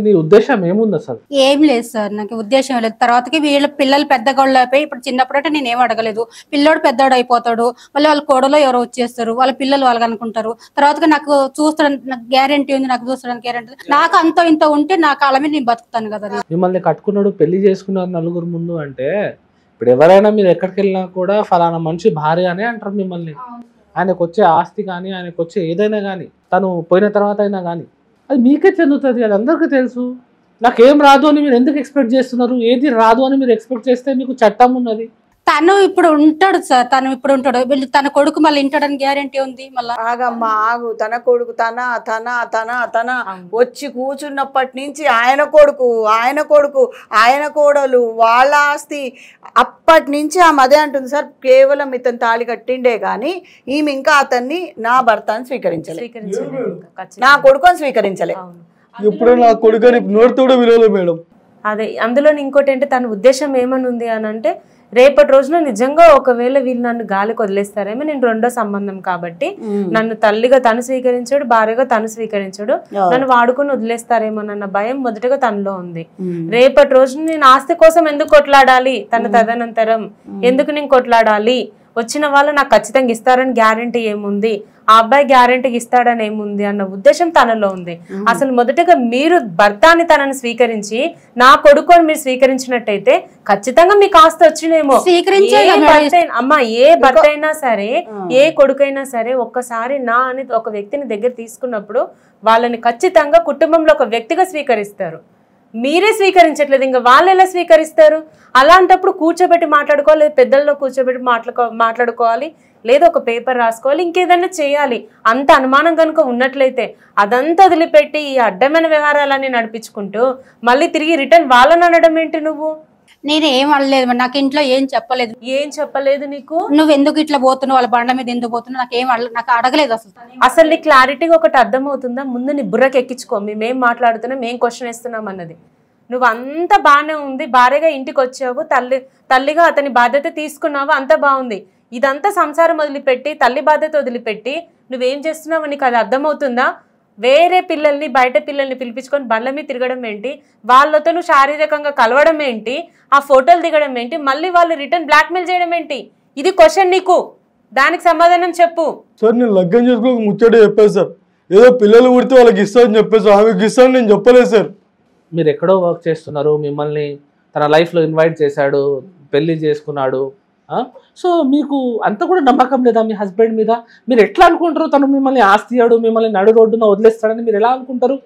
నీ ఉద్దేశం ఏముంది అసలు? ఏం లేదు సార్, నాకు ఉద్దేశం లేదు. తర్వాతకి వీళ్ళ పిల్లలు పెద్దగోళ్ళు అయిపోయి ఇప్పుడు చిన్నప్పుడంటే నేను ఏం అడగలేదు. పిల్లోడు పెద్దోడు అయిపోతాడు, మళ్ళీ వాళ్ళ కోడలో ఎవరో వచ్చేస్తారు, వాళ్ళ పిల్లలు వాళ్ళకి అనుకుంటారు. తర్వాత నాకు చూస్తాడానికి నాకు గ్యారెంటీ ఉంది, నాకు చూస్తాడానికి గ్యారెంటీ నాకు అంత ఇంత ఉంటే నా కాళ్ళ మీద నేను బతుకుతాను కదా. మిమ్మల్ని కట్టుకున్నాడు, పెళ్లి చేసుకున్నారు నలుగురు ముందు అంటే ఇప్పుడు ఎవరైనా మీరు ఎక్కడికి వెళ్ళినా కూడా ఫలానా మనిషి భార్య అనే అంటారు మిమ్మల్ని. ఆయనకు వచ్చే ఆస్తి కానీ ఆయనకు వచ్చే ఏదైనా కానీ తను పోయిన తర్వాత అయినా కానీ అది మీకే చెందుతుంది, అది అందరికీ తెలుసు. నాకేం రాదు అని మీరు ఎందుకు ఎక్స్పెక్ట్ చేస్తున్నారు? ఏది రాదు అని మీరు ఎక్స్పెక్ట్ చేస్తే మీకు చట్టం ఉన్నది. తను ఇప్పుడు ఉంటాడు సార్, తను ఇప్పుడు ఉంటాడు, వీళ్ళు తన కొడుకు మళ్ళీ ఇంటాడని గ్యారెంటీ ఉంది. మళ్ళీ ఆగమ్మా ఆగు, తన కొడుకు తన తన తన తన వచ్చి కూర్చున్నప్పటి నుంచి ఆయన కొడుకు ఆయన కోడలు వాళ్ళ ఆస్తి అప్పటి నుంచి ఆమె అదే అంటుంది సార్, కేవలం ఇతను తాళి కట్టిండే కానీ ఈమె ఇంకా అతన్ని నా భర్తను స్వీకరించలే, నా కొడుకుని స్వీకరించలే. ఎప్పుడో నా కొడుకుని నోటితో కూడా విలువలేదు మేడం. అదే అందులో ఇంకోటి అంటే తన ఉద్దేశం ఏమనుంది అని అంటే, రేపటి రోజున నిజంగా ఒకవేళ వీళ్ళు నన్ను గాలికి వదిలేస్తారేమో, నేను రెండో సంబంధం కాబట్టి నన్ను తల్లిగా తను స్వీకరించాడు, భార్యగా తను స్వీకరించాడు, నన్ను వాడుకొని వదిలేస్తారేమోనన్న భయం మొదటగా తనలో ఉంది. రేపటి రోజున నేను ఆస్తి కోసం ఎందుకు కొట్లాడాలి, తన తదనంతరం ఎందుకు నేను కొట్లాడాలి, వచ్చిన వాళ్ళు నాకు ఖచ్చితంగా ఇస్తారని గ్యారెంటీ ఏముంది, ఆ అబ్బాయి గ్యారెంటీకి ఇస్తాడని ఏముంది అన్న ఉద్దేశం తనలో ఉంది. అసలు మొదటగా మీరు భర్తని తనని స్వీకరించి నా కొడుకు అని మీరు స్వీకరించినట్టయితే ఖచ్చితంగా మీకు ఆస్తి వచ్చినేమో. అమ్మ ఏ భర్త అయినా సరే, ఏ కొడుకైనా సరే, ఒక్కసారి నా అని ఒక వ్యక్తిని దగ్గర తీసుకున్నప్పుడు వాళ్ళని ఖచ్చితంగా కుటుంబంలో ఒక వ్యక్తిగా స్వీకరిస్తారు. మీరే స్వీకరించట్లేదు, ఇంకా వాళ్ళు ఎలా స్వీకరిస్తారు? అలాంటప్పుడు కూర్చోబెట్టి మాట్లాడుకోవాలి, పెద్దల్లో కూర్చోబెట్టి మాట్లాడుకోవాలి, లేదా ఒక పేపర్ రాసుకోవాలి, ఇంకేదైనా చేయాలి. అంత అనుమానం కనుక ఉన్నట్లయితే అదంతా వదిలిపెట్టి ఈ అడ్డమైన వ్యవహారాలన్నీ నడిపించుకుంటూ మళ్ళీ తిరిగి రిటర్న్ వాళ్ళని అనడం ఏంటి? నువ్వు నేను ఏం అనలేదు, నాకు ఇంట్లో ఏం చెప్పలేదు. ఏం చెప్పలేదు నీకు? నువ్వు ఎందుకు ఇట్లా పోతున్నావు, వాళ్ళ బండ మీద ఎందుకు పోతున్నావు, నాకు అడగలేదు అసలు నీ క్లారిటీగా ఒకటి అర్థం అవుతుందా? ముందు నీ బుర్రకి ఎక్కించుకో, మేమేం మాట్లాడుతున్నాం, మేం క్వశ్చన్ వేస్తున్నాం అన్నది. నువ్వు అంత బాగానే ఉంది, భార్యగా ఇంటికి వచ్చావు, తల్లిగా అతని బాధ్యత తీసుకున్నావు, అంత బాగుంది. ఇదంతా సంసారం వదిలిపెట్టి, తల్లి బాధ్యత వదిలిపెట్టి నువ్వేం చేస్తున్నావు నీకు అది అర్థమవుతుందా? వేరే పిల్లల్ని, బయట పిల్లల్ని పిలిపించుకొని బండ్ల మీద తిరగడం ఏంటి, వాళ్ళతో నువ్వు శారీరకంగా కలవడం ఏంటి, ఆ ఫోటోలు దిగడం ఏంటి, మళ్ళీ వాళ్ళు రిటర్న్ బ్లాక్మెయిల్ చేయడం ఏంటి? ఇది క్వశ్చన్, నీకు దానికి సమాధానం చెప్పు. సార్ నేను లగ్గం చేసుకోక ముచ్చటే చెప్పాను సార్, ఏదో పిల్లలు పుడితే వాళ్ళకి ఇస్తామని చెప్పేసి ఆమెకి ఇస్తాను నేను చెప్పలేదు సార్. మీరు ఎక్కడో వర్క్ చేస్తున్నారు, మిమ్మల్ని తన లైఫ్లో ఇన్వైట్ చేశాడు, పెళ్లి చేసుకున్నాడు. సో మీకు అంత కూడా నమ్మకం లేదా మీ హస్బెండ్ మీద? మీరు ఎట్లా అనుకుంటారు తను మిమ్మల్ని ఆస్తియాడు, మిమ్మల్ని నడు రోడ్డున వదిలేస్తాడని మీరు ఎలా అనుకుంటారు?